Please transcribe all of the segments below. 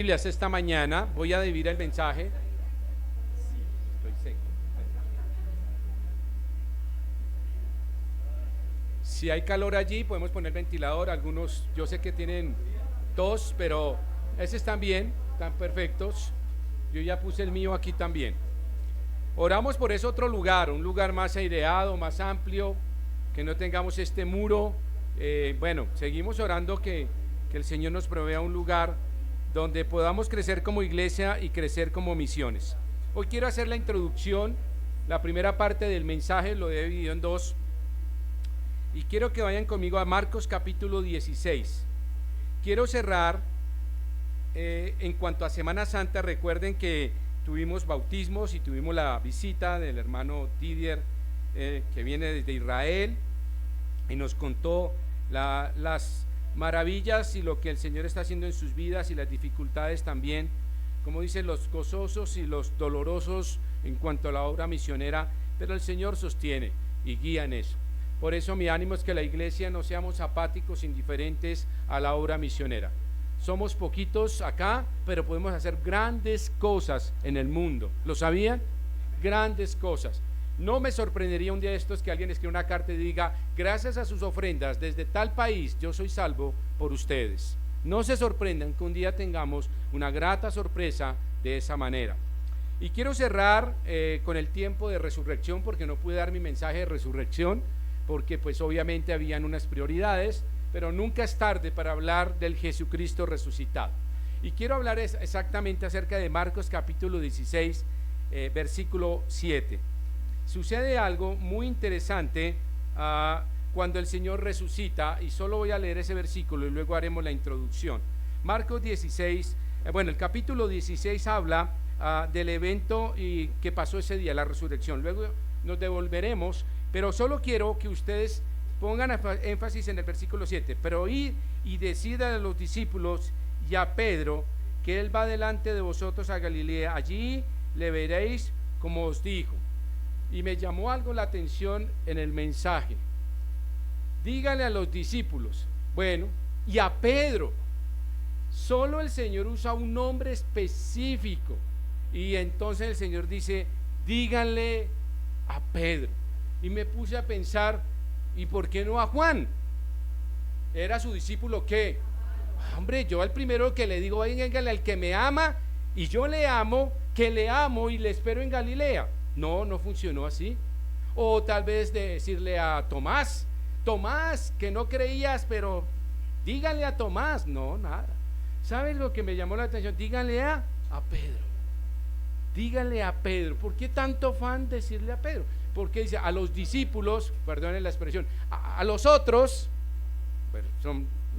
Biblias esta mañana, voy a dividir el mensaje. Estoy seco. Si hay calor allí, podemos poner ventilador. Algunos, yo sé que tienen tos, pero esos están bien, están perfectos. Yo ya puse el mío aquí también. Oramos por ese otro lugar, un lugar más aireado, más amplio, que no tengamos este muro. Bueno, seguimos orando que el Señor nos provea un lugar donde podamos crecer como iglesia y crecer como misiones. Hoy quiero hacer la introducción, la primera parte del mensaje lo he dividido en dos, y quiero que vayan conmigo a Marcos capítulo 16. Quiero cerrar en cuanto a Semana Santa. Recuerden que tuvimos bautismos y tuvimos la visita del hermano Didier, que viene desde Israel, y nos contó las maravillas y lo que el Señor está haciendo en sus vidas y las dificultades también, como dicen, los gozosos y los dolorosos en cuanto a la obra misionera, pero el Señor sostiene y guía en eso. Por eso mi ánimo es que la iglesia no seamos apáticos, indiferentes a la obra misionera. Somos poquitos acá, pero podemos hacer grandes cosas en el mundo. ¿Lo sabían? Grandes cosas. No me sorprendería un día de estos que alguien escriba una carta y diga: gracias a sus ofrendas desde tal país yo soy salvo por ustedes. No se sorprendan que un día tengamos una grata sorpresa de esa manera. Y quiero cerrar con el tiempo de resurrección, porque no pude dar mi mensaje de resurrección, porque pues obviamente habían unas prioridades, pero nunca es tarde para hablar del Jesucristo resucitado. Y quiero hablar exactamente acerca de Marcos capítulo 16, versículo 7. Sucede algo muy interesante cuando el Señor resucita, y solo voy a leer ese versículo y luego haremos la introducción. Marcos 16, el capítulo 16 habla del evento que pasó ese día, la resurrección. Luego nos devolveremos, pero solo quiero que ustedes pongan énfasis en el versículo 7. Pero id y decid a los discípulos y a Pedro que él va delante de vosotros a Galilea, allí le veréis como os dijo. Y me llamó algo la atención en el mensaje. Dígale a los discípulos, bueno, y a Pedro. Solo el Señor usa un nombre específico, y entonces el Señor dice: díganle a Pedro. Y me puse a pensar, ¿y por qué no a Juan? ¿Era su discípulo qué? Hombre, yo al primero que le digo: díganle al que me ama y yo le amo, que le amo y le espero en Galilea. No, no funcionó así. O tal vez de decirle a Tomás: Tomás, que no creías, pero díganle a Tomás. No, nada. ¿Sabes lo que me llamó la atención? Díganle a Pedro. Díganle a Pedro. ¿Por qué tanto afán decirle a Pedro? Porque dice a los discípulos, perdonen la expresión, a los otros,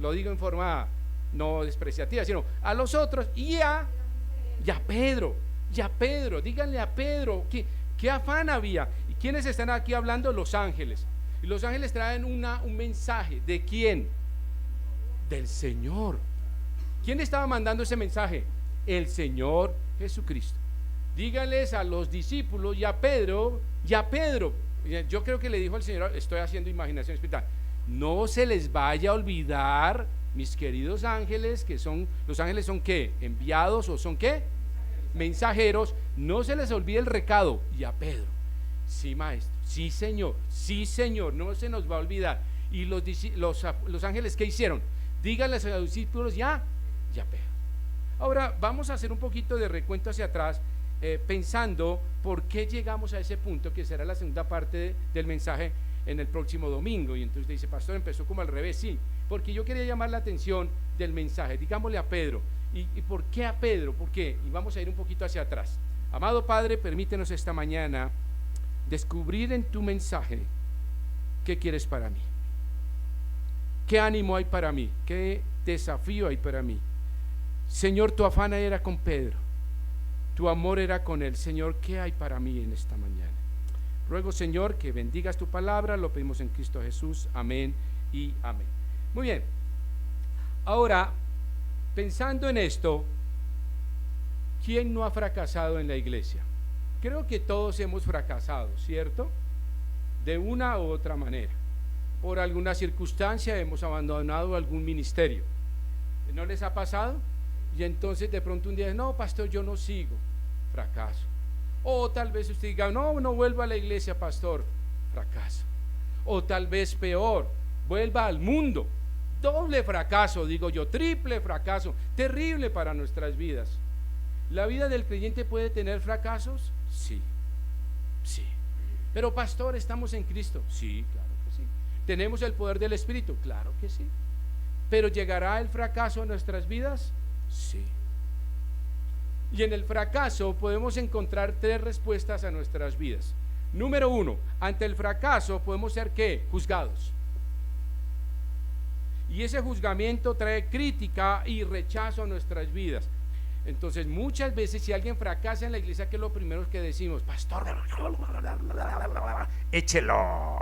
lo digo en forma no despreciativa, sino a los otros y a Pedro. Y a Pedro, díganle a Pedro. ¿Qué afán había? ¿Y quiénes están aquí hablando? Los ángeles. Y los ángeles traen un mensaje. ¿De quién? Del Señor. ¿Quién estaba mandando ese mensaje? El Señor Jesucristo. Díganles a los discípulos y a Pedro. Yo creo que le dijo al Señor, estoy haciendo imaginación espiritual, no se les vaya a olvidar, mis queridos ángeles, que son, los ángeles son ¿qué? Enviados, o son ¿qué? Mensajeros. No se les olvide el recado. Y a Pedro: sí, maestro, sí, señor, no se nos va a olvidar. Y los ángeles, ¿qué hicieron? Díganles a los discípulos y a Pedro. Ahora vamos a hacer un poquito de recuento hacia atrás, pensando por qué llegamos a ese punto, que será la segunda parte del mensaje en el próximo domingo. Y entonces dice: pastor, empezó como al revés. Sí, porque yo quería llamar la atención del mensaje. Digámosle a Pedro. ¿Y por qué a Pedro? ¿Por qué? Y vamos a ir un poquito hacia atrás. Amado Padre, permítenos esta mañana descubrir en tu mensaje qué quieres para mí, qué ánimo hay para mí, qué desafío hay para mí. Señor, tu afán era con Pedro, tu amor era con él. Señor, ¿qué hay para mí en esta mañana? Ruego, Señor, que bendigas tu palabra. Lo pedimos en Cristo Jesús. Amén y amén. Muy bien. Ahora, pensando en esto, ¿quién no ha fracasado en la iglesia? Creo que todos hemos fracasado, ¿cierto? De una u otra manera. Por alguna circunstancia hemos abandonado algún ministerio. ¿No les ha pasado? Y entonces de pronto un día, no, pastor, yo no sigo, fracaso. O tal vez usted diga, no, no vuelva a la iglesia, pastor, fracaso. O tal vez peor, vuelva al mundo, doble fracaso, digo yo, triple fracaso, terrible para nuestras vidas. ¿La vida del creyente puede tener fracasos? Sí, sí. Pero pastor, ¿estamos en Cristo? Sí, claro que sí. ¿Tenemos el poder del Espíritu? Claro que sí. ¿Pero llegará el fracaso a nuestras vidas? Sí. Y en el fracaso podemos encontrar tres respuestas a nuestras vidas. Número uno, ante el fracaso podemos ser ¿qué? Juzgados. Y ese juzgamiento trae crítica y rechazo a nuestras vidas. Entonces muchas veces si alguien fracasa en la iglesia, ¿qué es lo primero que decimos? Pastor, échelo.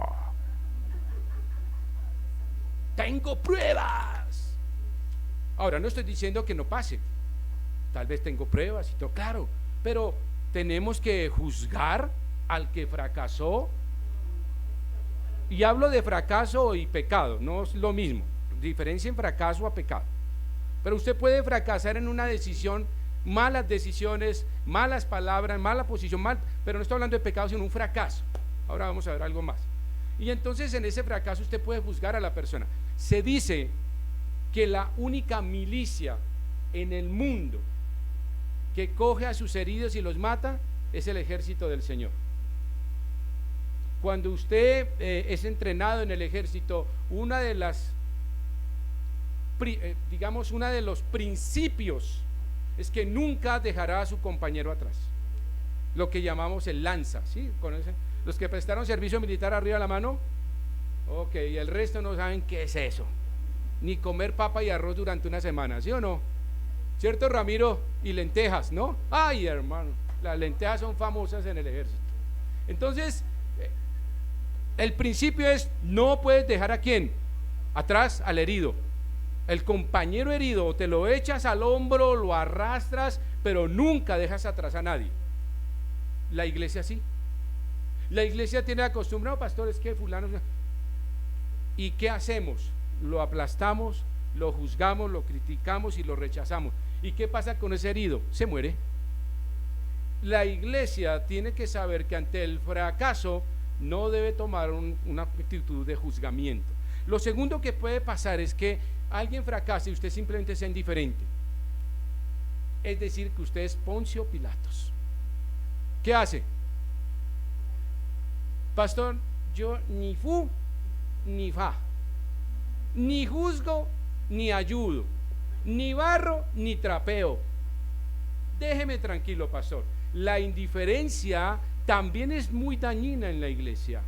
Tengo pruebas. Ahora no estoy diciendo que no pase. Tal vez tengo pruebas y todo, claro. Pero tenemos que juzgar al que fracasó. Y hablo de fracaso y pecado, no es lo mismo. Diferencia en fracaso a pecado. Pero usted puede fracasar en una decisión, malas decisiones, malas palabras, mala posición, pero no estoy hablando de pecado, sino un fracaso. Ahora vamos a ver algo más. Y entonces en ese fracaso usted puede juzgar a la persona. Se dice que la única milicia en el mundo que coge a sus heridos y los mata es el ejército del Señor. Cuando usted es entrenado en el ejército, una de los principios es que nunca dejará a su compañero atrás. Lo que llamamos el lanza, ¿sí? ¿Conocen? Los que prestaron servicio militar, arriba la mano. Ok, y el resto no saben qué es eso. Ni comer papa y arroz durante una semana, ¿sí o no? ¿Cierto, Ramiro? Y lentejas, ¿no? Ay, hermano, las lentejas son famosas en el ejército. Entonces, el principio es, no puedes dejar a quién, atrás al herido. El compañero herido te lo echas al hombro, lo arrastras, pero nunca dejas atrás a nadie. La iglesia sí. La iglesia tiene acostumbrado, pastores, que fulano. ¿Y qué hacemos? Lo aplastamos, lo juzgamos, lo criticamos y lo rechazamos. ¿Y qué pasa con ese herido? Se muere. La iglesia tiene que saber que ante el fracaso no debe tomar una actitud de juzgamiento. Lo segundo que puede pasar es que alguien fracase y usted simplemente sea indiferente. Es decir, que usted es Poncio Pilatos. ¿Qué hace? Pastor, yo ni fu ni fa, ni juzgo ni ayudo, ni barro ni trapeo. Déjeme tranquilo, pastor. La indiferencia también es muy dañina en la iglesia,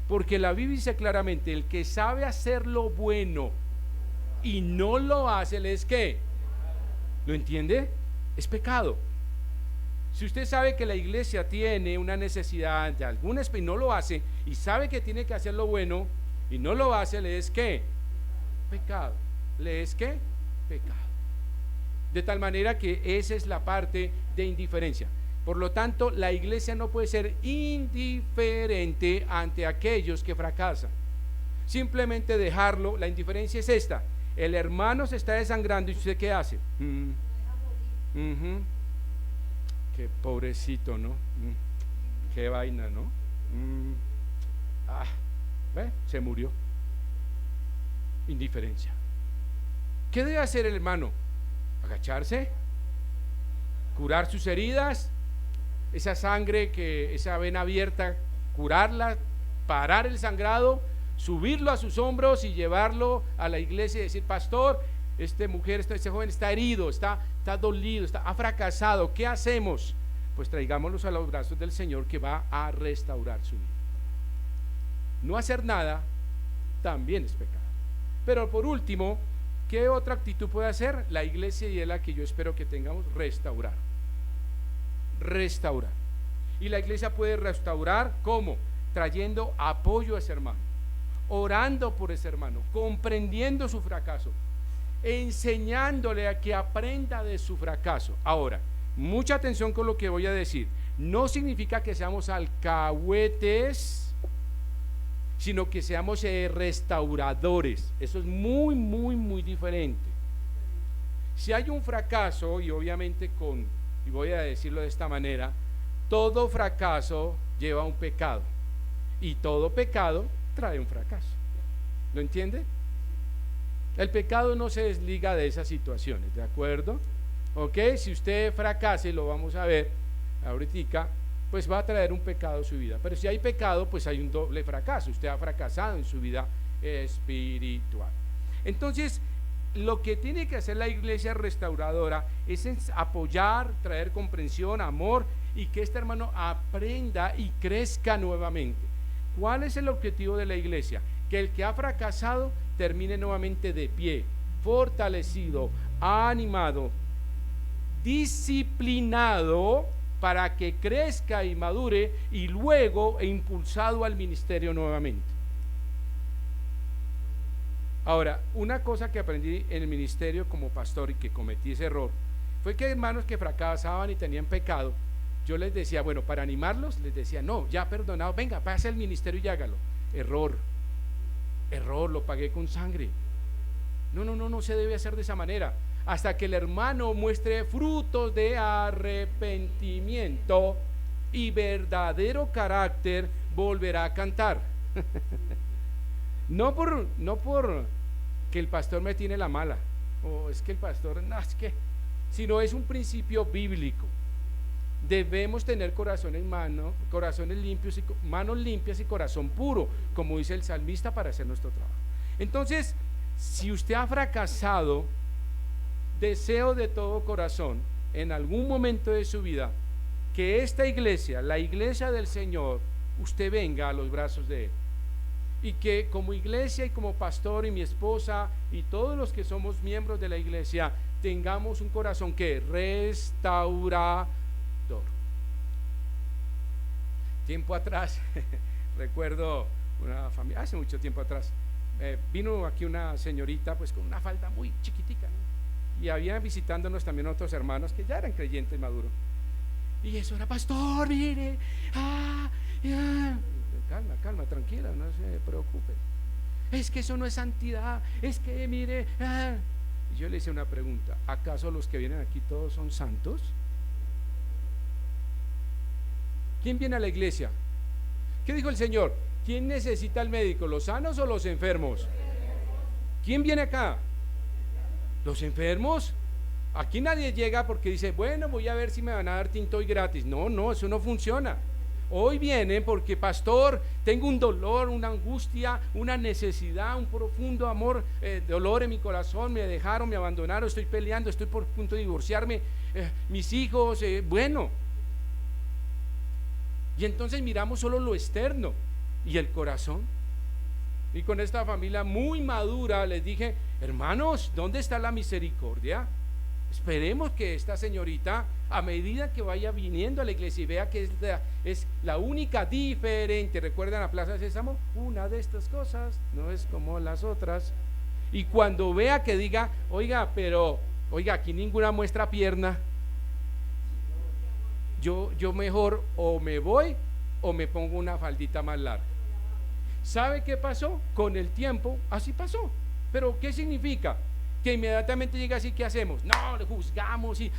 porque la Biblia dice claramente: el que sabe hacer lo bueno y no lo hace, ¿le es qué? ¿Lo entiende? Es pecado. Si usted sabe que la iglesia tiene una necesidad de alguna especie y no lo hace, y sabe que tiene que hacer lo bueno y no lo hace, ¿le es qué? Pecado. ¿Le es qué? Pecado. De tal manera que esa es la parte de indiferencia. Por lo tanto, la iglesia no puede ser indiferente ante aquellos que fracasan. Simplemente dejarlo. La indiferencia es esta: el hermano se está desangrando y usted ¿qué hace? Qué pobrecito, ¿no? Qué vaina, ¿no? ¿Ve? Se murió. Indiferencia. ¿Qué debe hacer el hermano? Agacharse, curar sus heridas, esa sangre, esa vena abierta, curarla, parar el sangrado, subirlo a sus hombros y llevarlo a la iglesia y decir: pastor, esta mujer, este joven está herido, está dolido, ha fracasado. ¿Qué hacemos? Pues traigámoslos a los brazos del Señor, que va a restaurar su vida. No hacer nada también es pecado. Pero por último, ¿qué otra actitud puede hacer la iglesia? Y es la que yo espero que tengamos: restaurar. Restaurar. Y la iglesia puede restaurar ¿cómo? Trayendo apoyo a ese hermano, orando por ese hermano, comprendiendo su fracaso, enseñándole a que aprenda de su fracaso. Ahora, mucha atención con lo que voy a decir. No significa que seamos alcahuetes, sino que seamos restauradores. Eso es muy, muy, muy diferente. Si hay un fracaso, y obviamente y voy a decirlo de esta manera, todo fracaso lleva a un pecado, y todo pecado trae un fracaso. ¿Lo entiende? El pecado no se desliga de esas situaciones, ¿de acuerdo? Ok, si usted fracasa, y lo vamos a ver ahorita, pues va a traer un pecado a su vida. Pero si hay pecado, pues hay un doble fracaso. Usted ha fracasado en su vida espiritual. Entonces, lo que tiene que hacer la iglesia restauradora es apoyar, traer comprensión, amor, y que este hermano aprenda y crezca nuevamente. ¿Cuál es el objetivo de la iglesia? Que el que ha fracasado termine nuevamente de pie, fortalecido, animado, disciplinado, para que crezca y madure, y luego impulsado al ministerio nuevamente. Ahora, una cosa que aprendí en el ministerio como pastor y que cometí ese error, fue que hermanos que fracasaban y tenían pecado, yo les decía, bueno, para animarlos, les decía, no, ya perdonado, venga, pase al ministerio y hágalo. Error, lo pagué con sangre. No se debe hacer de esa manera. Hasta que el hermano muestre frutos de arrepentimiento y verdadero carácter, volverá a cantar. No por que el pastor me tiene la mala, o es que el pastor, no, es que, sino es un principio bíblico. Debemos tener corazones limpios, manos limpias y corazón puro, como dice el salmista, para hacer nuestro trabajo. Entonces, si usted ha fracasado, deseo de todo corazón en algún momento de su vida que esta iglesia, la iglesia del Señor, usted venga a los brazos de Él, y que como iglesia y como pastor y mi esposa y todos los que somos miembros de la iglesia tengamos un corazón que restaurador. Tiempo atrás recuerdo una familia, hace mucho tiempo atrás, vino aquí una señorita pues con una falda muy chiquitica, ¿no? Y había visitándonos también otros hermanos que ya eran creyentes maduros, y eso era, pastor, mire, calma, tranquila, no se preocupe, es que eso no es santidad, es que mire, Y yo le hice una pregunta, ¿acaso los que vienen aquí todos son santos? ¿Quién viene a la iglesia? ¿Qué dijo el Señor? ¿Quién necesita al médico, los sanos o los enfermos? ¿Quién viene acá? ¿Los enfermos? Aquí nadie llega porque dice, bueno, voy a ver si me van a dar tinto hoy gratis. No, eso no funciona. Hoy vienen porque, pastor, tengo un dolor, una angustia, una necesidad, un profundo amor, dolor en mi corazón, me dejaron, me abandonaron, estoy peleando, estoy por punto de divorciarme, mis hijos, bueno. Y entonces miramos solo lo externo y el corazón. Y con esta familia muy madura les dije, hermanos, ¿dónde está la misericordia? Esperemos que esta señorita, a medida que vaya viniendo a la iglesia y vea que es la única diferente, ¿recuerdan la Plaza Sésamo? Una de estas cosas no es como las otras. Y cuando vea que diga, oiga, aquí ninguna muestra pierna, yo mejor o me voy o me pongo una faldita más larga. ¿Sabe qué pasó? Con el tiempo así pasó. ¿Pero qué significa? Que inmediatamente llega así, ¿qué hacemos? No, le juzgamos y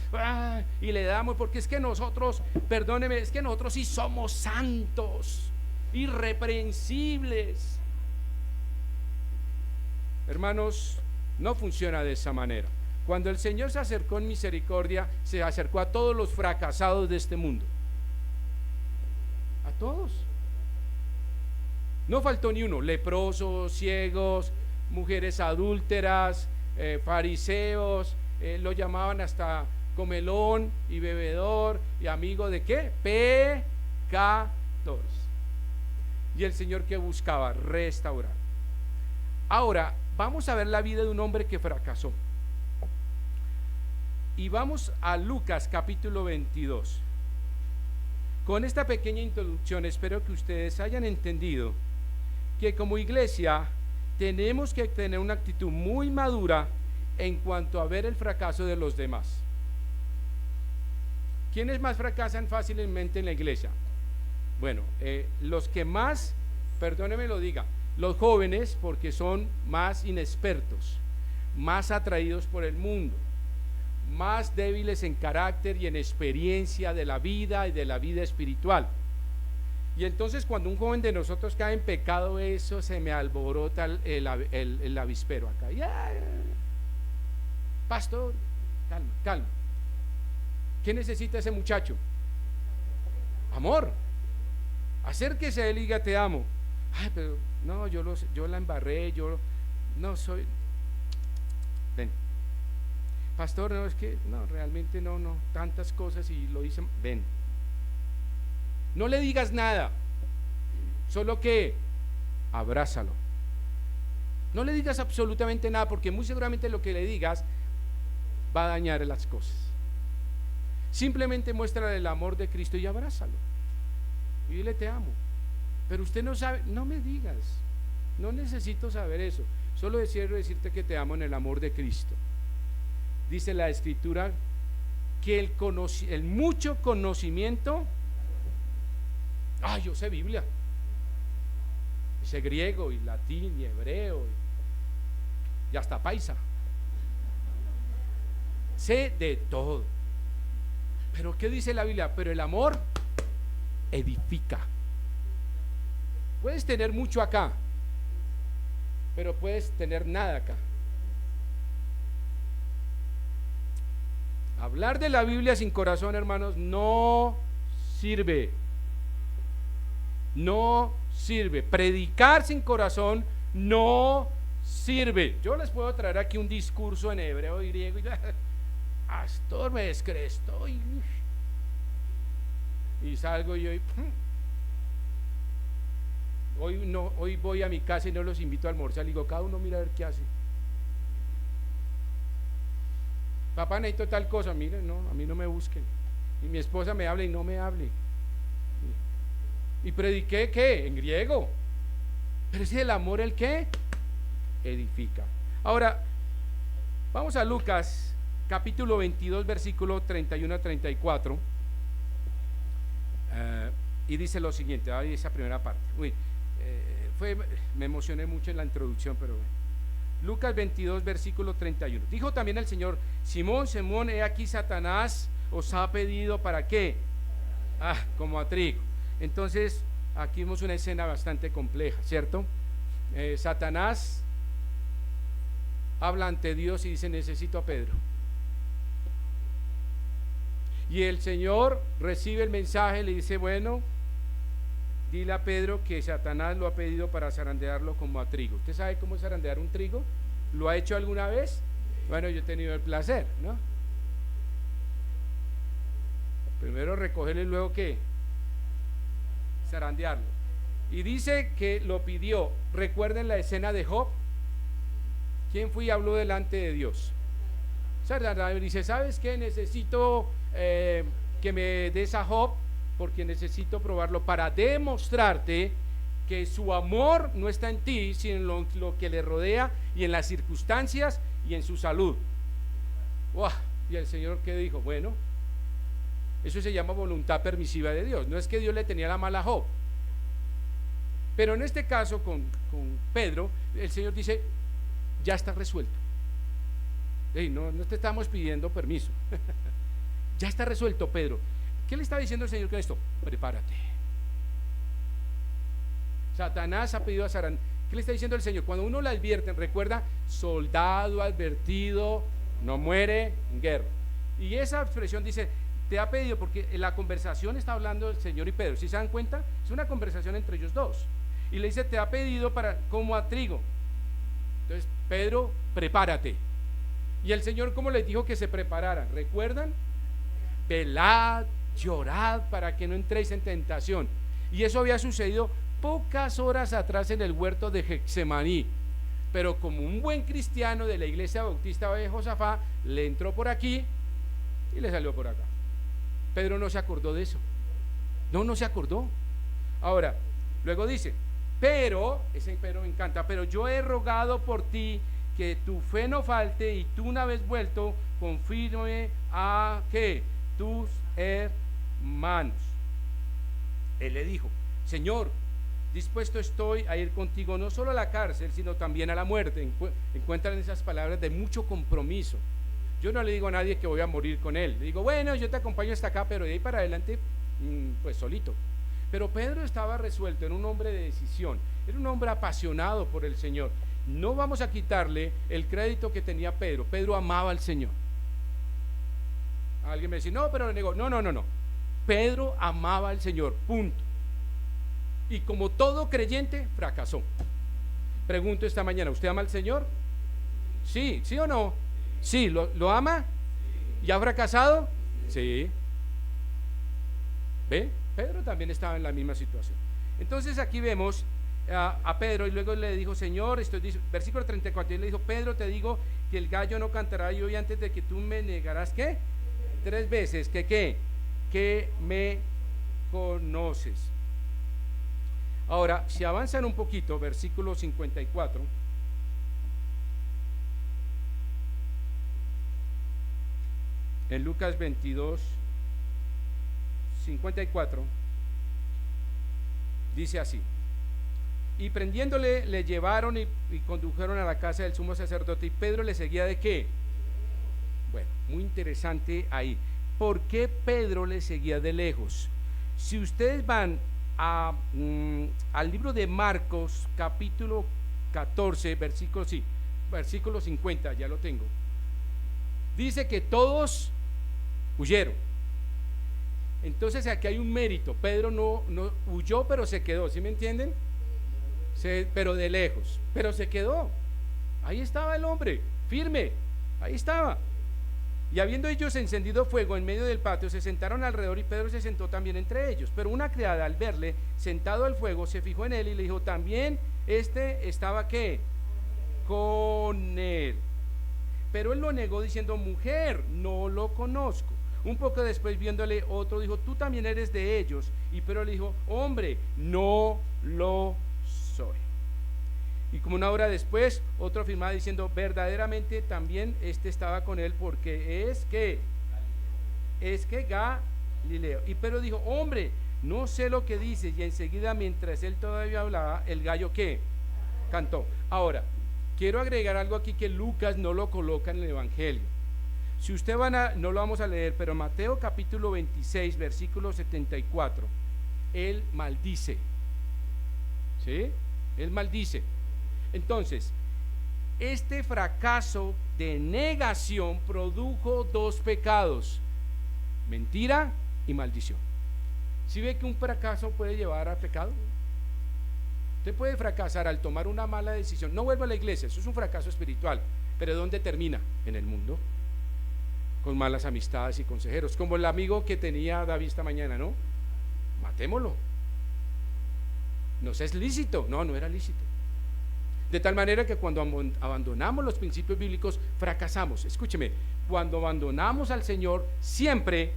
le damos, porque es que nosotros, perdóneme, es que nosotros sí somos santos, irreprensibles. Hermanos, no funciona de esa manera. Cuando el Señor se acercó en misericordia, se acercó a todos los fracasados de este mundo, a todos. No faltó ni uno, leprosos, ciegos, mujeres adúlteras, fariseos, lo llamaban hasta comelón y bebedor y amigo de ¿qué? Pecadores. Y el Señor que buscaba restaurar. Ahora vamos a ver la vida de un hombre que fracasó. Y vamos a Lucas capítulo 22. Con esta pequeña introducción espero que ustedes hayan entendido que como iglesia tenemos que tener una actitud muy madura en cuanto a ver el fracaso de los demás. ¿Quiénes más fracasan fácilmente en la iglesia? Bueno, los que más, perdóneme lo diga, los jóvenes, porque son más inexpertos, más atraídos por el mundo. más débiles en carácter y en experiencia de la vida y de la vida espiritual. Y entonces cuando un joven de nosotros cae en pecado, eso se me alborota el avispero acá. Pastor, calma, calma. ¿Qué necesita ese muchacho? Amor. Acérquese a él y diga te amo. Ay, pero no, yo la embarré, yo no soy. Ven. Pastor, no, es que no, realmente no, tantas cosas y lo hice. Ven. No le digas nada, solo que abrázalo. No le digas absolutamente nada, porque muy seguramente lo que le digas va a dañar las cosas. Simplemente muéstrale el amor de Cristo y abrázalo. Y dile te amo. Pero usted no sabe, no me digas, no necesito saber eso. Solo quiero decirte que te amo en el amor de Cristo. Dice la Escritura que el mucho conocimiento. Yo sé Biblia, sé griego y latín y hebreo y hasta paisa, sé de todo. Pero ¿qué dice la Biblia? Pero el amor edifica. Puedes tener mucho acá, pero puedes tener nada acá. Hablar de la Biblia sin corazón, hermanos, no sirve. No sirve. Predicar sin corazón no sirve. Yo les puedo traer aquí un discurso en hebreo y griego y pastor me descrestó y salgo yo y hoy voy a mi casa y no los invito a almorzar. Le digo, cada uno mira a ver qué hace. Papá, necesito tal cosa. Miren, no, a mí no me busquen. Y mi esposa me habla y no me hable. Y prediqué ¿qué? En griego. Pero es el amor el que edifica. Ahora vamos a Lucas capítulo 22 versículo 31 a 34 y dice lo siguiente. Esa primera parte me emocioné mucho en la introducción, pero bueno. Lucas 22 versículo 31. Dijo también el Señor: Simón, Simón, he aquí Satanás os ha pedido ¿para qué? Como a trigo. Entonces aquí vemos una escena bastante compleja, ¿cierto? Satanás habla ante Dios y dice: necesito a Pedro. Y el Señor recibe el mensaje y le dice: bueno, dile a Pedro que Satanás lo ha pedido para zarandearlo como a trigo. ¿Usted sabe cómo zarandear un trigo? ¿Lo ha hecho alguna vez? Bueno, yo he tenido el placer, ¿no? Primero recogerlo y luego ¿qué? Zarandearlo. Y dice que lo pidió. Recuerden la escena de Job. ¿Quién fue y habló delante de Dios? Satanás dice: ¿sabes qué? Necesito que me des a Job, porque necesito probarlo para demostrarte que su amor no está en ti, sino en lo que le rodea y en las circunstancias y en su salud. ¡Wow! Y el Señor, ¿qué dijo? Bueno, eso se llama voluntad permisiva de Dios. No es que Dios le tenía la mala a Job, pero en este caso con Pedro, el Señor dice: ya está resuelto. No te estamos pidiendo permiso. Ya está resuelto, Pedro. ¿Qué le está diciendo el Señor con esto? Prepárate. Satanás ha pedido a Sarán. ¿Qué le está diciendo el Señor? Cuando uno le advierte, recuerda: soldado advertido no muere en guerra. Y esa expresión dice: te ha pedido, porque en la conversación está hablando el Señor y Pedro. ¿Sí se dan cuenta? Es una conversación entre ellos dos. Y le dice: te ha pedido para como a trigo. Entonces, Pedro, prepárate. Y el Señor, ¿cómo les dijo que se prepararan? ¿Recuerdan? Velad, llorad para que no entréis en tentación. Y eso había sucedido pocas horas atrás en el huerto de Getsemaní. Pero como un buen cristiano de la iglesia bautista de Josafat, le entró por aquí y le salió por acá. Pedro no se acordó de eso. No se acordó. Ahora, luego dice: pero, ese pero me encanta, pero yo he rogado por ti que tu fe no falte, y tú, una vez vuelto, confirme a ¿qué? Tus hermanos. Él le dijo: Señor, dispuesto estoy a ir contigo no solo a la cárcel, sino también a la muerte. Encuentran esas palabras de mucho compromiso. Yo no le digo a nadie que voy a morir con él. Le digo, bueno, yo te acompaño hasta acá, pero de ahí para adelante, pues solito. Pero Pedro estaba resuelto, era un hombre de decisión, era un hombre apasionado por el Señor. No vamos a quitarle el crédito que tenía Pedro. Pedro amaba al Señor. Alguien me dice, no, pero le negó. No, no, no, no. Pedro amaba al Señor, punto. Y como todo creyente, fracasó. Pregunto esta mañana, ¿usted ama al Señor? Sí, ¿sí o no? Sí, ¿lo ama? ¿Y ha fracasado? Sí. ¿Ve? Pedro también estaba en la misma situación. Entonces aquí vemos a Pedro, y luego le dijo, Señor, versículo 34, y le dijo, Pedro, te digo que el gallo no cantará hoy antes de que tú me negarás, ¿qué? 3 veces, que me conoces. Ahora, si avanzan un poquito, versículo 54, en Lucas 22, 54, dice así: y prendiéndole le llevaron y condujeron a la casa del sumo sacerdote, y Pedro le seguía ¿de qué? Bueno, muy interesante ahí. ¿Por qué Pedro le seguía de lejos? Si ustedes van al libro de Marcos, capítulo 14, versículo 50, ya lo tengo. Dice que todos huyeron. Entonces aquí hay un mérito. Pedro no huyó, pero se quedó, ¿sí me entienden? Pero de lejos, pero se quedó. Ahí estaba el hombre, firme, ahí estaba. Y habiendo ellos encendido fuego en medio del patio, se sentaron alrededor, y Pedro se sentó también entre ellos. Pero una criada, al verle sentado al fuego, se fijó en él y le dijo, también estaba ¿qué? Con él. Pero él lo negó diciendo, mujer, no lo conozco. Un poco después, viéndole otro, dijo, tú también eres de ellos. Y Pedro le dijo, hombre, no lo soy. Y como una hora después, otro afirmaba diciendo, verdaderamente también estaba con él, porque es que Galileo. Y Pedro dijo, hombre, no sé lo que dices. Y enseguida, mientras él todavía hablaba, el gallo ¿qué? Cantó. Ahora, quiero agregar algo aquí que Lucas no lo coloca en el Evangelio. Si usted no lo vamos a leer, pero Mateo capítulo 26, versículo 74, él maldice. ¿Sí? Él maldice. Entonces, este fracaso de negación produjo 2 pecados: mentira y maldición. ¿Sí ve que un fracaso puede llevar a pecado? Usted puede fracasar al tomar una mala decisión. No vuelva a la iglesia, eso es un fracaso espiritual. Pero ¿dónde termina? En el mundo, con malas amistades y consejeros, como el amigo que tenía David esta mañana, ¿no? Matémoslo. ¿Nos es lícito? No, no era lícito. De tal manera que cuando abandonamos los principios bíblicos, fracasamos. Escúcheme, cuando abandonamos al Señor, siempre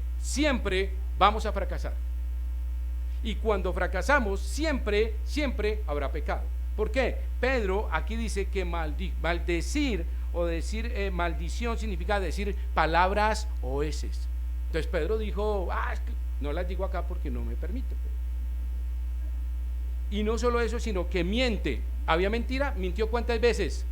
vamos a fracasar. Y cuando fracasamos, siempre habrá pecado. ¿Por qué? Pedro aquí dice que maldecir o decir maldición significa decir palabras oeces. Entonces Pedro dijo, no las digo acá porque no me permite. Y no solo eso, sino que miente. ¿Había mentira? ¿Mintió cuántas veces?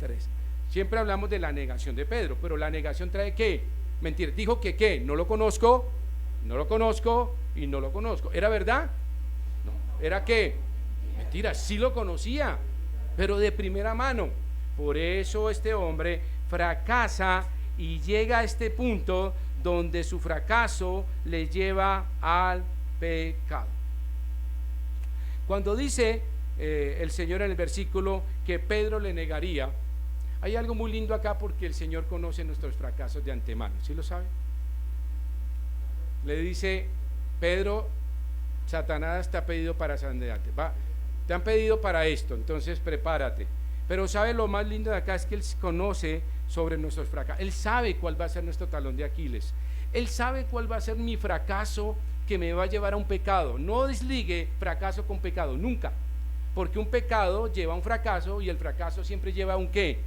3. Siempre hablamos de la negación de Pedro, pero la negación trae ¿qué? Mentira. Dijo que ¿qué? No lo conozco y no lo conozco. ¿Era verdad? No. ¿Era qué? Mentira. Sí lo conocía, pero de primera mano. Por eso este hombre fracasa y llega a este punto donde su fracaso le lleva al pecado. Cuando dice el Señor en el versículo que Pedro le negaría, hay algo muy lindo acá, porque el Señor conoce nuestros fracasos de antemano. ¿Sí lo sabe? Le dice, Pedro, Satanás te ha pedido para sandearte, te han pedido para esto, entonces prepárate. Pero sabe lo más lindo de acá es que Él conoce sobre nuestros fracasos. Él sabe cuál va a ser nuestro talón de Aquiles. Él sabe cuál va a ser mi fracaso que me va a llevar a un pecado. No desligue fracaso con pecado, nunca. Porque un pecado lleva a un fracaso, y el fracaso siempre lleva a un ¿qué?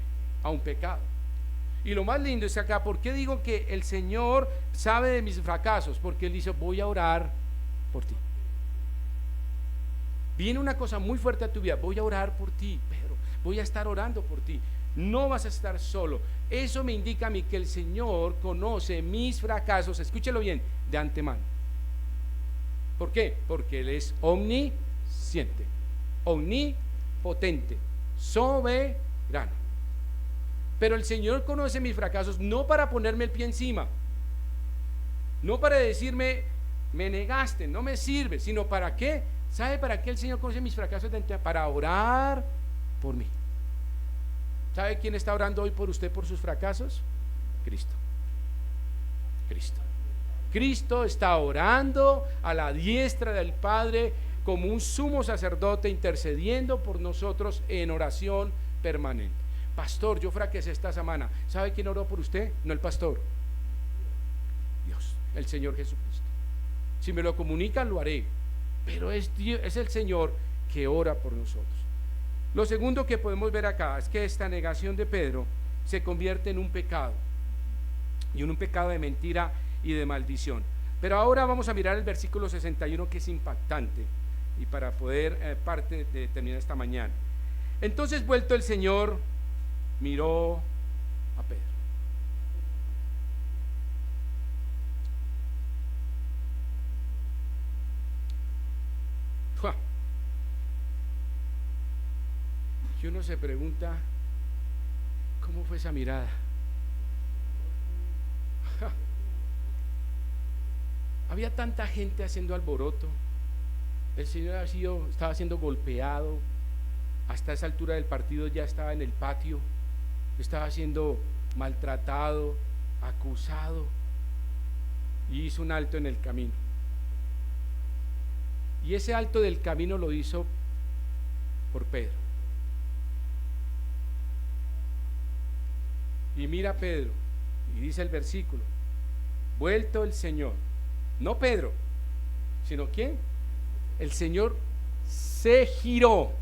A un pecado. Y lo más lindo es acá, ¿por qué digo que el Señor sabe de mis fracasos? Porque Él dice, voy a orar por ti. Viene una cosa muy fuerte a tu vida, voy a orar por ti, Pedro, voy a estar orando por ti. no vas a estar solo. Eso me indica a mí que el Señor conoce mis fracasos, escúchelo bien, de antemano. ¿Por qué? Porque Él es omnisciente, omnipotente, soberano. Pero el Señor conoce mis fracasos no para ponerme el pie encima, no para decirme, me negaste, no me sirve, sino para qué. ¿Sabe para qué el Señor conoce mis fracasos? Para orar por mí. ¿Sabe quién está orando hoy por usted por sus fracasos? Cristo. Cristo está orando a la diestra del Padre como un sumo sacerdote, intercediendo por nosotros en oración permanente. Pastor, yo fraquecé esta semana. ¿Sabe quién oró por usted? No el pastor, Dios, el Señor Jesucristo. Si me lo comunican, lo haré, pero es Dios, es el Señor que ora por nosotros. Lo segundo que podemos ver acá es que esta negación de Pedro se convierte en un pecado, y en un pecado de mentira y de maldición. Pero ahora vamos a mirar el versículo 61, que es impactante, y para poder parte de terminar esta mañana. Entonces, vuelto el Señor, miró a Pedro. ¡Fua! Y uno se pregunta, ¿cómo fue esa mirada? ¡Ja! Había tanta gente haciendo alboroto. El Señor estaba siendo golpeado. Hasta esa altura del partido ya estaba en el patio. Estaba siendo maltratado, acusado, y hizo un alto en el camino. Y ese alto del camino lo hizo por Pedro. Y mira a Pedro, y dice el versículo: vuelto el Señor, no Pedro, sino ¿quién? El Señor se giró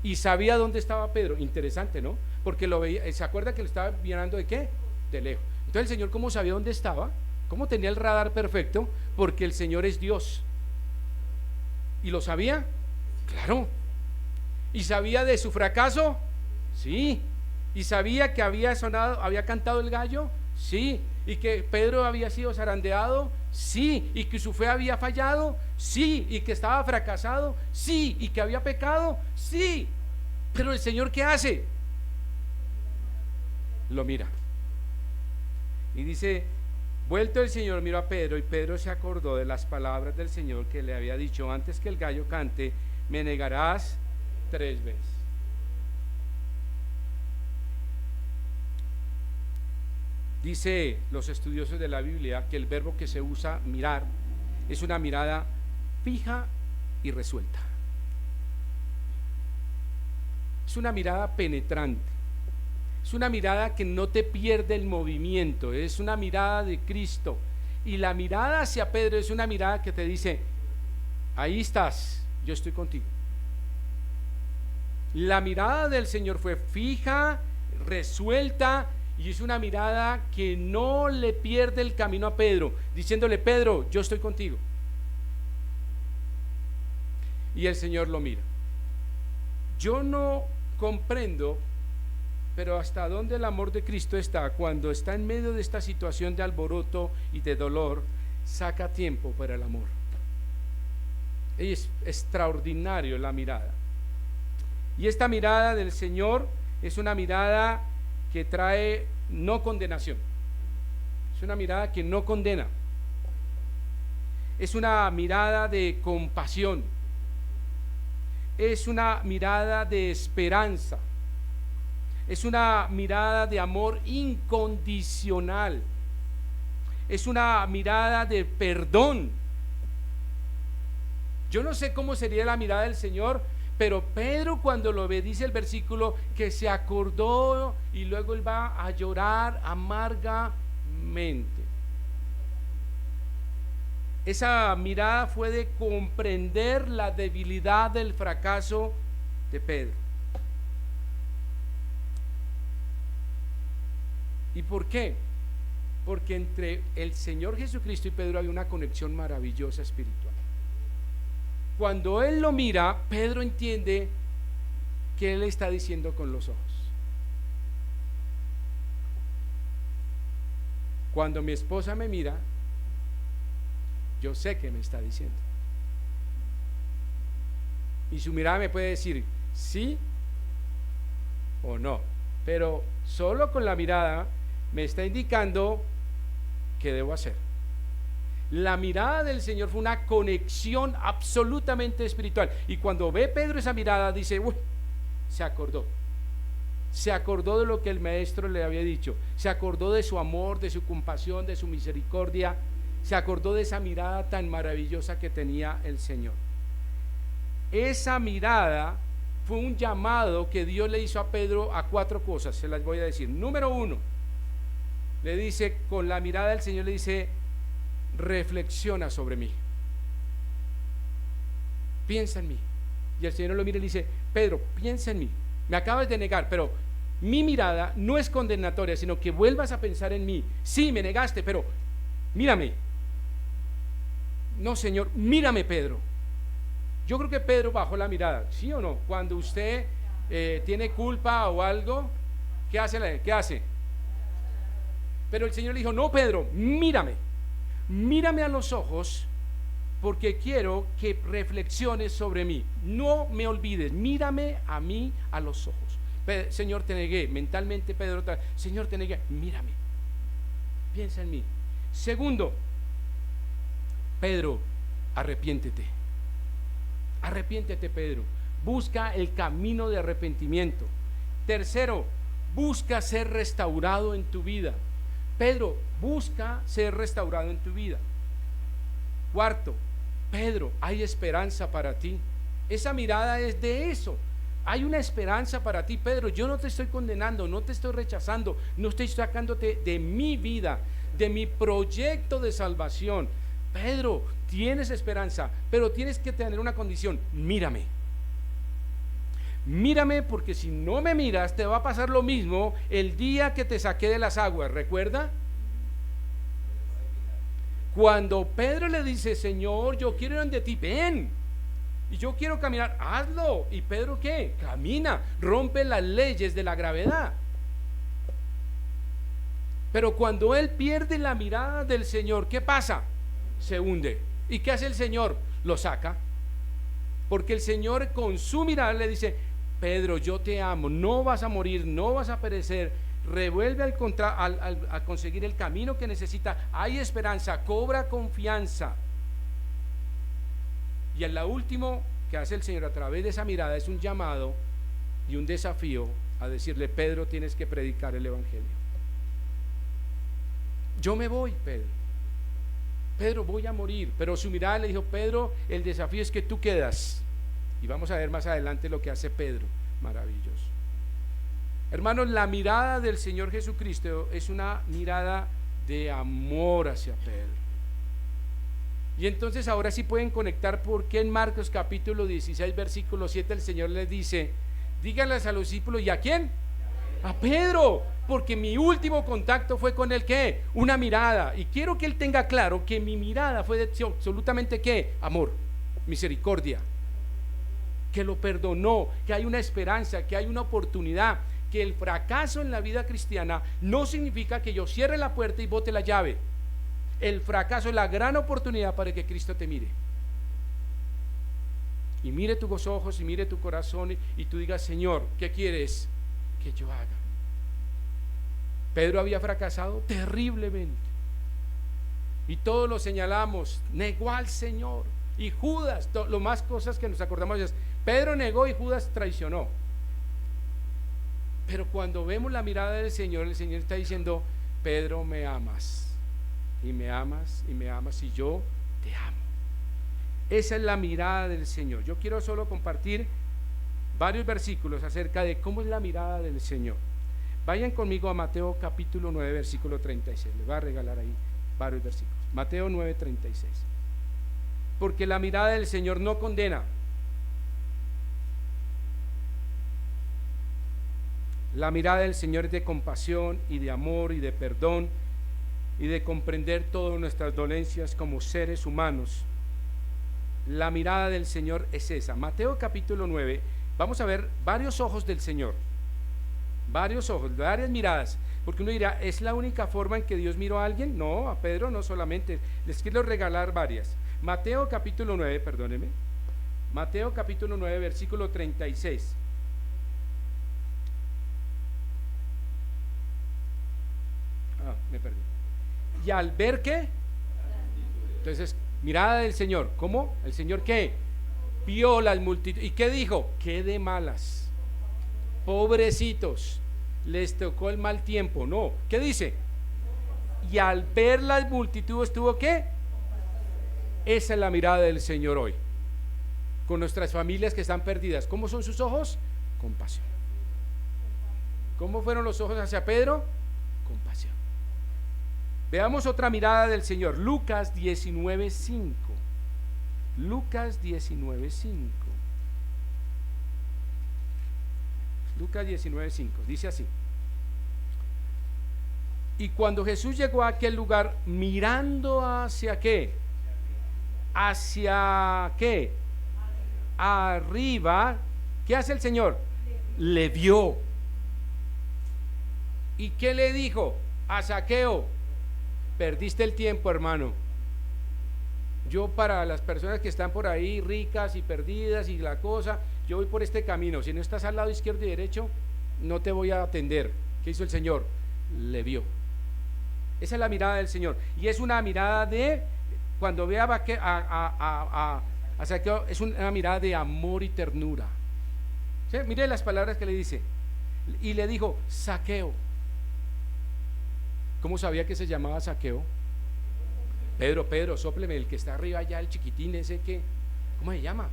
y sabía dónde estaba Pedro. Interesante, ¿no? Porque lo veía, ¿se acuerda que lo estaba mirando de qué? De lejos. Entonces el Señor, ¿cómo sabía dónde estaba? ¿Cómo tenía el radar perfecto? Porque el Señor es Dios. ¿Y lo sabía? Claro. ¿Y sabía de su fracaso? Sí. ¿Y sabía que había cantado el gallo? Sí. ¿Y que Pedro había sido zarandeado? Sí. ¿Y que su fe había fallado? Sí. ¿Y que estaba fracasado? Sí. ¿Y que había pecado? Sí. Pero el Señor, ¿qué hace? Lo mira. Y dice: vuelto el Señor miró a Pedro, y Pedro se acordó de las palabras del Señor que le había dicho: antes que el gallo cante, me negarás 3 veces. Dice los estudiosos de la Biblia que el verbo que se usa, mirar, es una mirada fija y resuelta. Es una mirada penetrante. Es una mirada que no te pierde el movimiento. Es una mirada de Cristo. Y la mirada hacia Pedro es una mirada que te dice: ahí estás, yo estoy contigo. La mirada del Señor fue fija, resuelta, y es una mirada que no le pierde el camino a Pedro, diciéndole: Pedro, yo estoy contigo. Y el Señor lo mira. Yo no comprendo, pero hasta dónde el amor de Cristo está cuando está en medio de esta situación de alboroto y de dolor, saca tiempo para el amor. Es extraordinario la mirada. Y esta mirada del Señor es una mirada que trae no condenación. Es una mirada que no condena. Es una mirada de compasión. Es una mirada de esperanza. Es una mirada de amor incondicional. Es una mirada de perdón. Yo no sé cómo sería la mirada del Señor, pero Pedro, cuando lo ve, dice el versículo, que se acordó, y luego él va a llorar amargamente. Esa mirada fue de comprender la debilidad del fracaso de Pedro. ¿Y por qué? Porque entre el Señor Jesucristo y Pedro hay una conexión maravillosa espiritual. Cuando él lo mira, Pedro entiende que él está diciendo con los ojos. Cuando mi esposa me mira, yo sé que me está diciendo. Y su mirada me puede decir sí o no, pero solo con la mirada me está indicando qué debo hacer. La mirada del Señor fue una conexión absolutamente espiritual. Y cuando ve Pedro esa mirada, dice, uy, se acordó de lo que el maestro le había dicho, se acordó de su amor, de su compasión, de su misericordia, se acordó de esa mirada tan maravillosa que tenía el Señor. Esa mirada fue un llamado que Dios le hizo a Pedro a 4 cosas, se las voy a decir. Número 1, le dice, con la mirada del Señor le dice, reflexiona sobre mí, piensa en mí. Y el Señor lo mira y le dice, Pedro, piensa en mí, me acabas de negar, pero mi mirada no es condenatoria, sino que vuelvas a pensar en mí. Sí, me negaste, pero mírame. No, Señor, mírame, Pedro. Yo creo que Pedro bajó la mirada, ¿sí o no? Cuando usted tiene culpa o algo, ¿qué hace? ¿Qué hace? Pero el Señor le dijo, no, Pedro, mírame a los ojos, porque quiero que reflexiones sobre mí. No me olvides, mírame a mí a los ojos. Señor, te negué. Mentalmente Pedro, Señor, te negué, mírame, piensa en mí. Segundo, Pedro, arrepiéntete, Pedro, busca el camino de arrepentimiento. Tercero, busca ser restaurado en tu vida. Pedro, busca ser restaurado en tu vida. Cuarto, Pedro, hay esperanza para ti. Esa mirada es de eso. Hay una esperanza para ti, Pedro. Yo no te estoy condenando, no te estoy rechazando, no estoy sacándote de mi vida, de mi proyecto de salvación. Pedro, tienes esperanza, pero tienes que tener una condición: mírame. Mírame, porque si no me miras te va a pasar lo mismo el día que te saqué de las aguas. ¿Recuerda? Cuando Pedro le dice, Señor, yo quiero ir donde ti, ven, y yo quiero caminar, hazlo. ¿Y Pedro qué? Camina, rompe las leyes de la gravedad. Pero cuando él pierde la mirada del Señor, ¿qué pasa? Se hunde. ¿Y qué hace el Señor? Lo saca. Porque el Señor con su mirada le dice, Pedro, yo te amo, no vas a morir, no vas a perecer, revuelve a conseguir el camino que necesita, hay esperanza, cobra confianza. Y en lo último que hace el Señor a través de esa mirada es un llamado y un desafío a decirle, Pedro, tienes que predicar el evangelio. Yo me voy, Pedro, voy a morir. Pero su mirada le dijo, Pedro, el desafío es que tú quedas. Y vamos a ver más adelante lo que hace Pedro, maravilloso. Hermanos, la mirada del Señor Jesucristo es una mirada de amor hacia Pedro. Y entonces ahora sí pueden conectar porque en Marcos capítulo 16 versículo 7 el Señor les dice, díganles a los discípulos, ¿y a quién? A Pedro, porque mi último contacto fue con él, ¿qué? Una mirada. Y quiero que él tenga claro que mi mirada fue de absolutamente ¿qué? Amor, misericordia, que lo perdonó, que hay una esperanza, que hay una oportunidad, que el fracaso en la vida cristiana no significa que yo cierre la puerta y bote la llave. El fracaso es la gran oportunidad para que Cristo te mire y mire tus ojos y mire tu corazón y tú digas, Señor, ¿qué quieres que yo haga? Pedro había fracasado terriblemente y todos lo señalamos, negó al Señor. Y Judas, lo más cosas que nos acordamos es, Pedro negó y Judas traicionó. Pero cuando vemos la mirada del Señor, el Señor está diciendo, Pedro, me amas, y me amas, y me amas, y yo te amo. Esa es la mirada del Señor. Yo quiero solo compartir varios versículos acerca de cómo es la mirada del Señor. Vayan conmigo a Mateo capítulo 9, versículo 36. Les voy a regalar ahí varios versículos. Mateo 9, 36. Porque la mirada del Señor no condena. La mirada del Señor es de compasión y de amor y de perdón y de comprender todas nuestras dolencias como seres humanos. La mirada del Señor es esa. Mateo capítulo 9, vamos a ver varios ojos del Señor, varios ojos, varias miradas. Porque uno dirá, ¿es la única forma en que Dios miró a alguien? No, a Pedro no solamente. Les quiero regalar varias. Mateo capítulo 9, perdónenme. Mateo capítulo 9, versículo 36. Me perdí. Y al ver qué, entonces, mirada del Señor. ¿Cómo? ¿El Señor qué? Vio las multitudes. ¿Y qué dijo? Qué de malas. Pobrecitos. Les tocó el mal tiempo. No. ¿Qué dice? Y al ver las multitudes, ¿tuvo qué? Esa es la mirada del Señor hoy. Con nuestras familias que están perdidas. ¿Cómo son sus ojos? Compasión. ¿Cómo fueron los ojos hacia Pedro? Compasión. Veamos otra mirada del Señor. Lucas 19:5. Lucas 19:5. Lucas 19:5. Dice así. Y cuando Jesús llegó a aquel lugar, mirando hacia qué, hacia qué, arriba, ¿qué hace el Señor? Le vio. ¿Y qué le dijo a Zaqueo? Perdiste el tiempo, hermano. Yo, para las personas que están por ahí ricas y perdidas y la cosa, yo voy por este camino. Si no estás al lado izquierdo y derecho, no te voy a atender. ¿Qué hizo el Señor? Le vio. Esa es la mirada del Señor. Y es una mirada de, cuando ve a Zaqueo, es una mirada de amor y ternura. ¿Sí? Mire las palabras que le dice. Y le dijo, Zaqueo. ¿Cómo sabía que se llamaba Zaqueo? Pedro, sópleme, el que está arriba allá, el chiquitín ese que, ¿cómo se llama?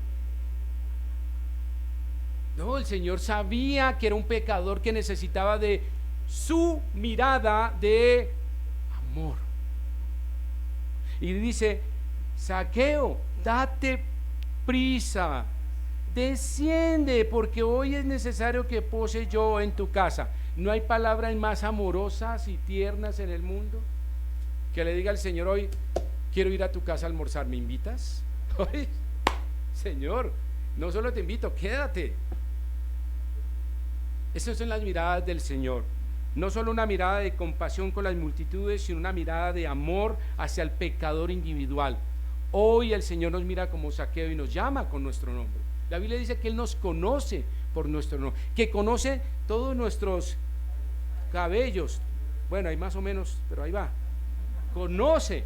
No, el Señor sabía que era un pecador que necesitaba de su mirada de amor. Y dice, Zaqueo, date prisa, desciende, porque hoy es necesario que pose yo en tu casa. No hay palabras más amorosas y tiernas en el mundo que le diga al Señor hoy, quiero ir a tu casa a almorzar, ¿me invitas? Hoy, Señor, no solo te invito, quédate. Esas son las miradas del Señor. No solo una mirada de compasión con las multitudes, sino una mirada de amor hacia el pecador individual. Hoy el Señor nos mira como Zaqueo y nos llama con nuestro nombre. La Biblia dice que Él nos conoce por nuestro nombre, que conoce todos nuestros cabellos. Bueno, hay más o menos, pero ahí va. Conoce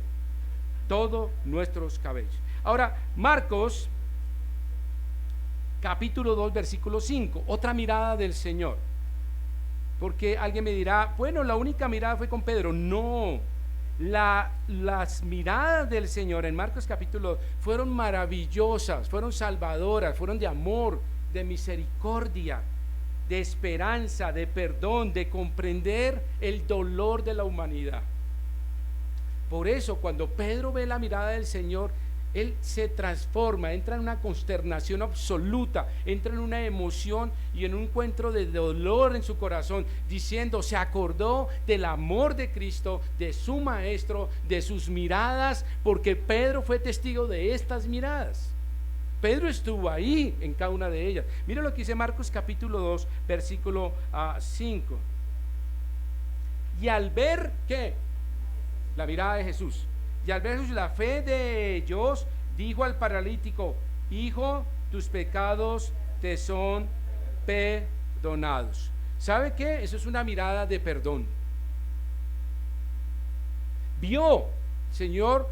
todos nuestros cabellos. Ahora, Marcos capítulo 2, versículo 5, otra mirada del Señor. Porque alguien me dirá, bueno, la única mirada fue con Pedro. No, las miradas del Señor en Marcos capítulo 2 fueron maravillosas, fueron salvadoras, fueron de amor, de misericordia, de esperanza, de perdón, de comprender el dolor de la humanidad. Por eso, cuando Pedro ve la mirada del Señor, él se transforma, entra en una consternación absoluta, entra en una emoción y en un encuentro de dolor en su corazón, diciendo, se acordó del amor de Cristo, de su Maestro, de sus miradas, porque Pedro fue testigo de estas miradas. Pedro estuvo ahí en cada una de ellas. Mira lo que dice Marcos capítulo 2, versículo 5. Y al ver, ¿qué? La mirada de Jesús. Y al ver Jesús la fe de ellos, dijo al paralítico, hijo, tus pecados te son perdonados. ¿Sabe qué? Eso es una mirada de perdón. Vio, Señor,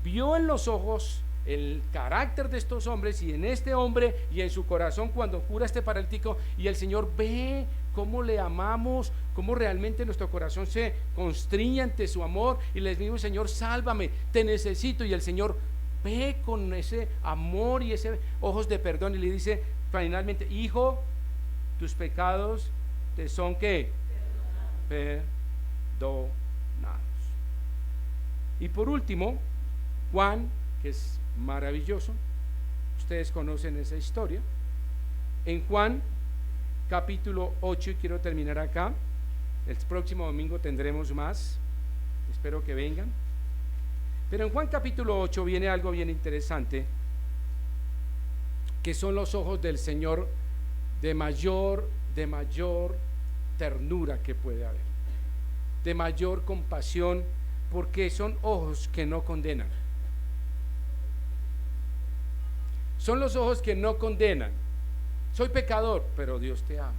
vio en los ojos el carácter de estos hombres y en este hombre y en su corazón cuando cura este paralítico, y el Señor ve cómo le amamos, cómo realmente nuestro corazón se constriñe ante su amor y les digo, Señor, sálvame, te necesito, y el Señor ve con ese amor y ese ojos de perdón y le dice finalmente, hijo, tus pecados te son ¿qué? Perdonados. Y por último, Juan, que es maravilloso, ustedes conocen esa historia, en Juan capítulo 8, y quiero terminar acá, el próximo domingo tendremos más, espero que vengan, pero en Juan capítulo 8 viene algo bien interesante, que son los ojos del Señor de mayor ternura que puede haber. de mayor compasión, porque son ojos que no condenan. Son los ojos que no condenan. Soy pecador, pero Dios te ama.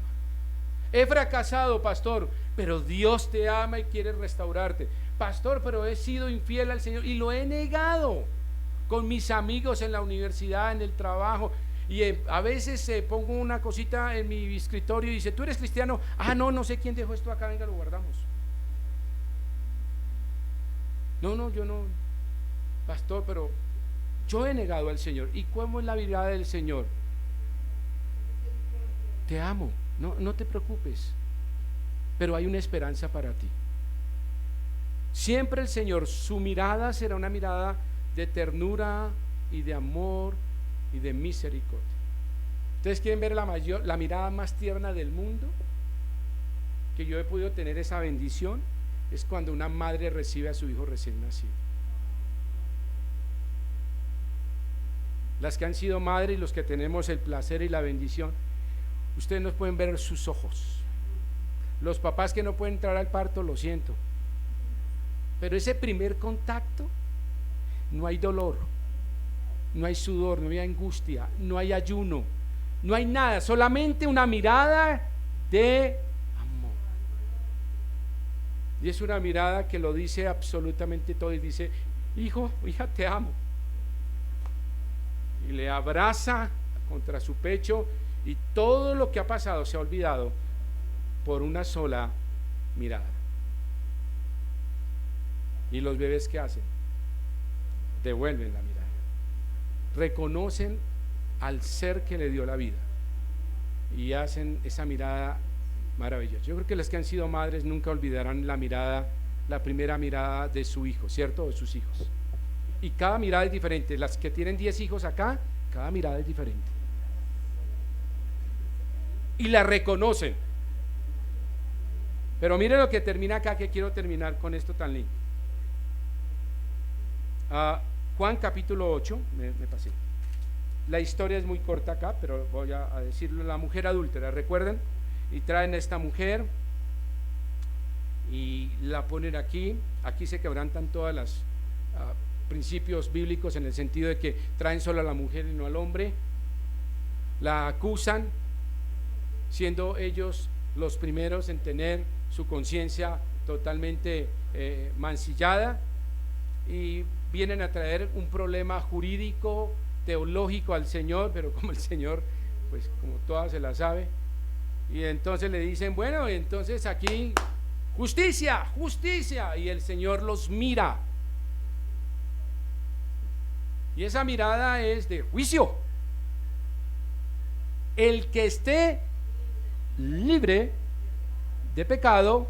He fracasado, pastor, pero Dios te ama y quiere restaurarte. Pastor, pero he sido infiel al Señor y lo he negado con mis amigos en la universidad, en el trabajo. Y a veces pongo una cosita en mi escritorio y dice: ¿tú eres cristiano? Ah, no, no sé quién dejó esto acá, venga, lo guardamos. No, yo no, pastor, pero yo he negado al Señor. ¿Y cómo es la mirada del Señor? Te amo, no te preocupes, pero hay una esperanza para ti. Siempre el Señor, su mirada será una mirada de ternura y de amor y de misericordia. ¿Ustedes quieren ver la mirada más tierna del mundo? Que yo he podido tener esa bendición, es cuando una madre recibe a su hijo recién nacido. Las que han sido madres y los que tenemos el placer y la bendición, ustedes no pueden ver sus ojos. Los papás que no pueden entrar al parto, lo siento, pero ese primer contacto, no hay dolor, no hay sudor, no hay angustia, no hay ayuno, no hay nada, solamente una mirada de amor. Y es una mirada que lo dice absolutamente todo y dice: hijo, hija, te amo. Y le abraza contra su pecho, y todo lo que ha pasado se ha olvidado por una sola mirada. ¿Y los bebés qué hacen? Devuelven la mirada, reconocen al ser que le dio la vida y hacen esa mirada maravillosa. Yo creo que las que han sido madres nunca olvidarán la mirada, la primera mirada de su hijo, ¿cierto? De sus hijos. Y cada mirada es diferente. Las que tienen 10 hijos acá, cada mirada es diferente. Y la reconocen. Pero mire lo que termina acá, que quiero terminar con esto tan lindo. Juan capítulo 8, me pasé. La historia es muy corta acá, pero voy a decirlo. La mujer adúltera, ¿recuerdan? Y traen a esta mujer y la ponen aquí. Aquí se quebrantan todas las principios bíblicos, en el sentido de que traen solo a la mujer y no al hombre. La acusan, siendo ellos los primeros en tener su conciencia totalmente mancillada, y vienen a traer un problema jurídico, teológico al Señor, pero como el Señor, pues como todas se la sabe, y entonces le dicen: bueno, entonces aquí justicia, justicia, y el Señor los mira, y esa mirada es de juicio. El que esté libre de pecado,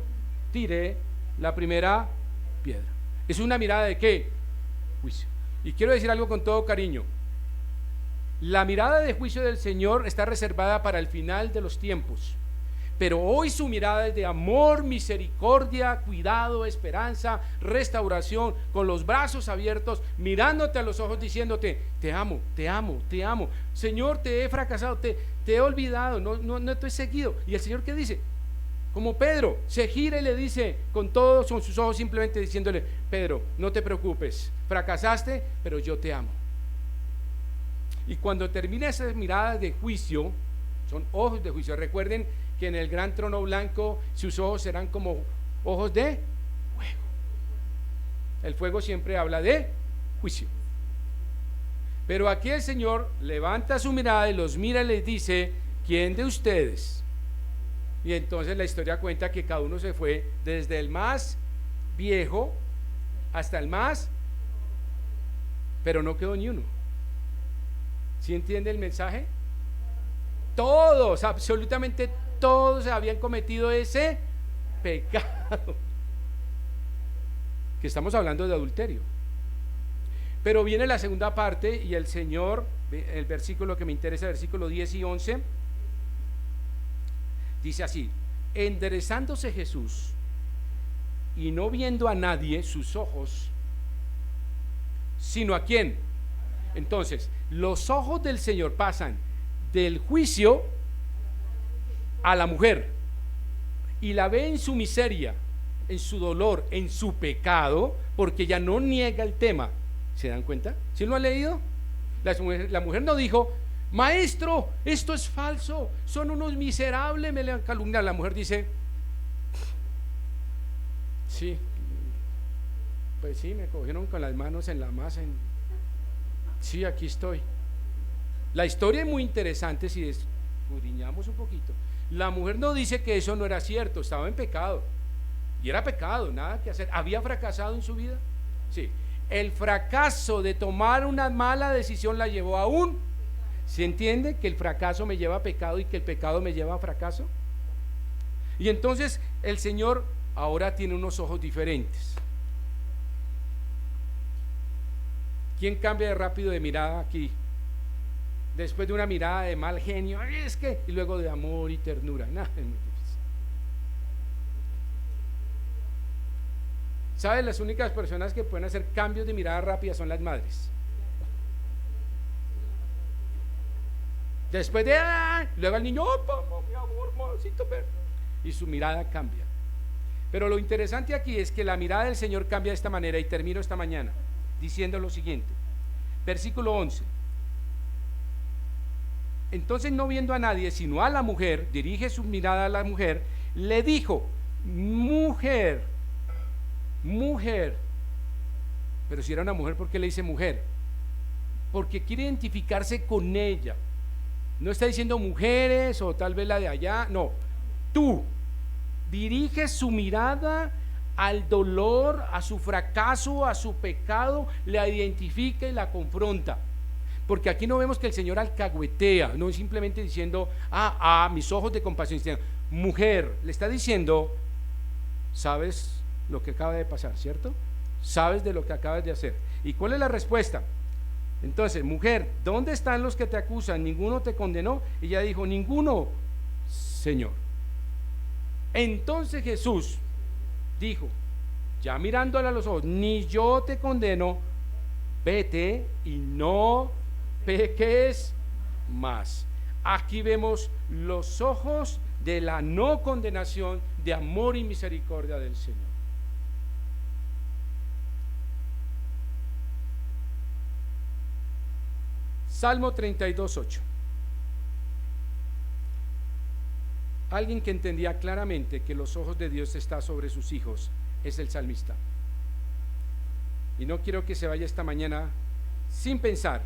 tire la primera piedra. Es una mirada de ¿qué? Juicio. Y quiero decir algo con todo cariño: la mirada de juicio del Señor está reservada para el final de los tiempos, pero hoy su mirada es de amor, misericordia, cuidado, esperanza, restauración, con los brazos abiertos, mirándote a los ojos, diciéndote: te amo, te amo, te amo. Señor, te he fracasado, te he olvidado, no te he seguido. Y el Señor, ¿qué dice? Como Pedro, se gira y le dice con todos sus ojos, simplemente diciéndole: Pedro, no te preocupes, fracasaste, pero yo te amo. Y cuando termina esas miradas de juicio, son ojos de juicio. Recuerden que en el gran trono blanco sus ojos serán como ojos de fuego. El fuego siempre habla de juicio. Pero aquí el Señor levanta su mirada y los mira y les dice: ¿quién de ustedes? Y entonces la historia cuenta que cada uno se fue, desde el más viejo hasta el más, pero no quedó ni uno. ¿Sí entiende el mensaje? Todos, absolutamente todos habían cometido ese pecado, que estamos hablando de adulterio. Pero viene la segunda parte, y el Señor, el versículo que me interesa, el versículo 10 y 11, dice así: enderezándose Jesús y no viendo a nadie, sus ojos, sino ¿a quién? Entonces, los ojos del Señor pasan del juicio a la mujer y la ve en su miseria, en su dolor, en su pecado, porque ella no niega el tema. ¿Se dan cuenta? ¿Sí lo han leído? La mujer no dijo, maestro, esto es falso, son unos miserables, me le han calumniado. La mujer dice, sí, pues sí, me cogieron con las manos en la masa. Sí, aquí estoy. La historia es muy interesante si escudriñamos un poquito. La mujer no dice que eso no era cierto, estaba en pecado. Y era pecado, nada que hacer. ¿Había fracasado en su vida? Sí. El fracaso de tomar una mala decisión la llevó a un... ¿Se entiende que el fracaso me lleva a pecado y que el pecado me lleva a fracaso? Y entonces el Señor ahora tiene unos ojos diferentes. ¿Quién cambia de rápido de mirada aquí? Después de una mirada de mal genio, es que, y luego de amor y ternura. Nada, es muy difícil. ¿Sabes? Las únicas personas que pueden hacer cambios de mirada rápida son las madres. Después de, luego al niño, oh, mi amor, mamacito, y su mirada cambia. Pero lo interesante aquí es que la mirada del Señor cambia de esta manera, y termino esta mañana diciendo lo siguiente, versículo 11. Entonces, no viendo a nadie sino a la mujer, dirige su mirada a la mujer, le dijo, mujer, pero si era una mujer, ¿por qué le dice mujer? Porque quiere identificarse con ella. No está diciendo mujeres o tal vez la de allá, no, tú. Dirige su mirada al dolor, a su fracaso, a su pecado, la identifica y la confronta. Porque aquí no vemos que el Señor alcahuetea, no es simplemente diciendo, mis ojos de compasión. Mujer, le está diciendo, sabes lo que acaba de pasar, ¿cierto? Sabes de lo que acabas de hacer. ¿Y cuál es la respuesta? Entonces, mujer, ¿dónde están los que te acusan? ¿Ninguno te condenó? Y ella dijo, ninguno, Señor. Entonces Jesús dijo, ya mirándole a los ojos, ni yo te condeno, vete y no peques más. Aquí vemos los ojos de la no condenación, de amor y misericordia del Señor. Salmo 32:8. Alguien que entendía claramente que los ojos de Dios están sobre sus hijos es el salmista. Y no quiero que se vaya esta mañana sin pensar,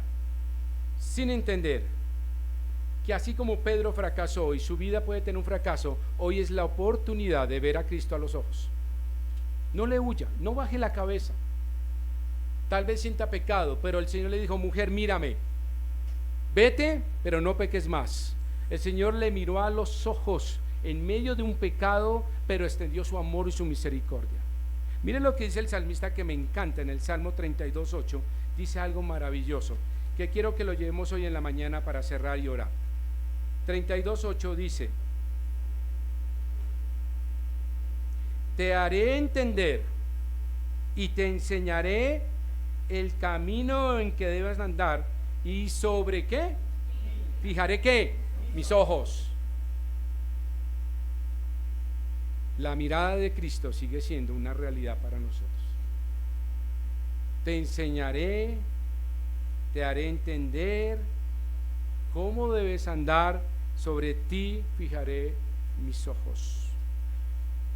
sin entender que así como Pedro fracasó y su vida puede tener un fracaso, hoy es la oportunidad de ver a Cristo a los ojos. No le huya, no baje la cabeza. Tal vez sienta pecado, pero el Señor le dijo, mujer, mírame, vete, pero no peques más. El Señor le miró a los ojos en medio de un pecado, pero extendió su amor y su misericordia. Miren lo que dice el salmista, que me encanta, en el Salmo 32:8, dice algo maravilloso, que quiero que lo llevemos hoy en la mañana para cerrar y orar. 32:8 dice, te haré entender y te enseñaré el camino en que debes andar, y sobre qué fijaré qué mis ojos. La mirada de Cristo sigue siendo una realidad para nosotros. Te enseñaré, te haré entender cómo debes andar, sobre ti fijaré mis ojos.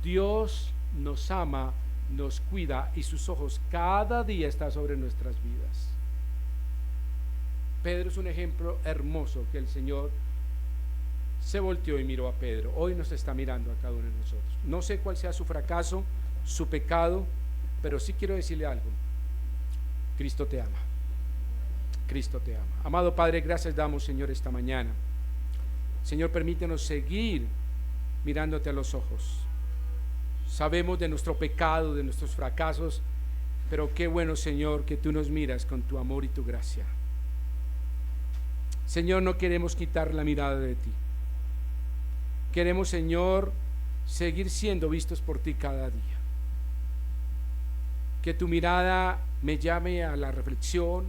Dios nos ama, nos cuida, y sus ojos cada día están sobre nuestras vidas. Pedro es un ejemplo hermoso, que el Señor se volteó y miró a Pedro. Hoy nos está mirando a cada uno de nosotros. No sé cuál sea su fracaso, su pecado, pero sí quiero decirle algo. Cristo te ama. Cristo te ama. Amado Padre, gracias damos, Señor, esta mañana. Señor, permítenos seguir mirándote a los ojos. Sabemos de nuestro pecado, de nuestros fracasos, pero qué bueno, Señor, que tú nos miras con tu amor y tu gracia. Señor, no queremos quitar la mirada de ti. Queremos, Señor, seguir siendo vistos por ti cada día. Que tu mirada me llame a la reflexión,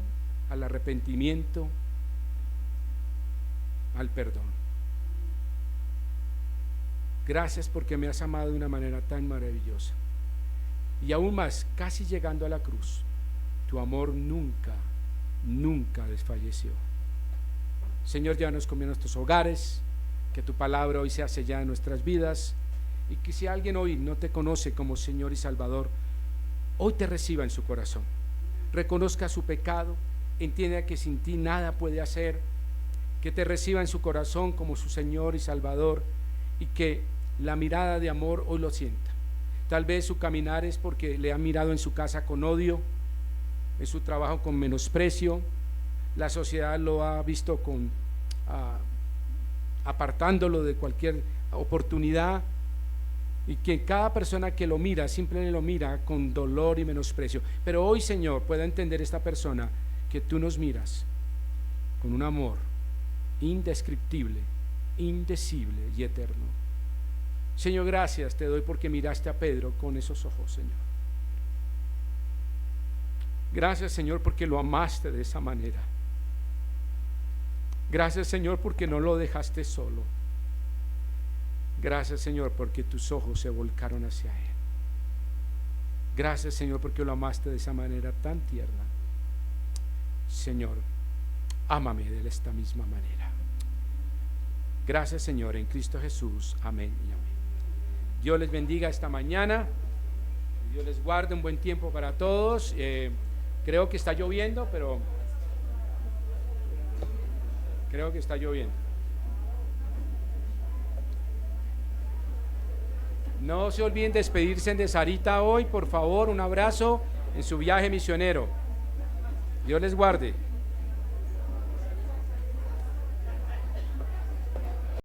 al arrepentimiento, al perdón. Gracias porque me has amado de una manera tan maravillosa. y aún más, casi llegando a la cruz, tu amor nunca, nunca desfalleció. Señor, llévanos conmigo a nuestros hogares, que tu palabra hoy sea sellada en nuestras vidas, y que si alguien hoy no te conoce como Señor y Salvador, hoy te reciba en su corazón, reconozca su pecado, entienda que sin ti nada puede hacer, que te reciba en su corazón como su Señor y Salvador, y que la mirada de amor hoy lo sienta. Tal vez su caminar es porque le ha mirado en su casa con odio, en su trabajo con menosprecio, la sociedad lo ha visto con apartándolo de cualquier oportunidad, y que cada persona que lo mira simplemente lo mira con dolor y menosprecio. Pero hoy, Señor, pueda entender esta persona que tú nos miras con un amor indescriptible, indecible y eterno. Señor, gracias te doy porque miraste a Pedro con esos ojos, Señor. Gracias, Señor, porque lo amaste de esa manera. Gracias, Señor, porque no lo dejaste solo. Gracias, Señor, porque tus ojos se volcaron hacia él. Gracias, Señor, porque lo amaste de esa manera tan tierna. Señor, ámame de esta misma manera. Gracias, Señor, en Cristo Jesús. Amén y amén. Dios les bendiga esta mañana. Dios les guarde un buen tiempo para todos. Creo que está lloviendo, pero creo que está lloviendo. No se olviden despedirse de Sarita hoy, por favor, un abrazo en su viaje misionero. Dios les guarde.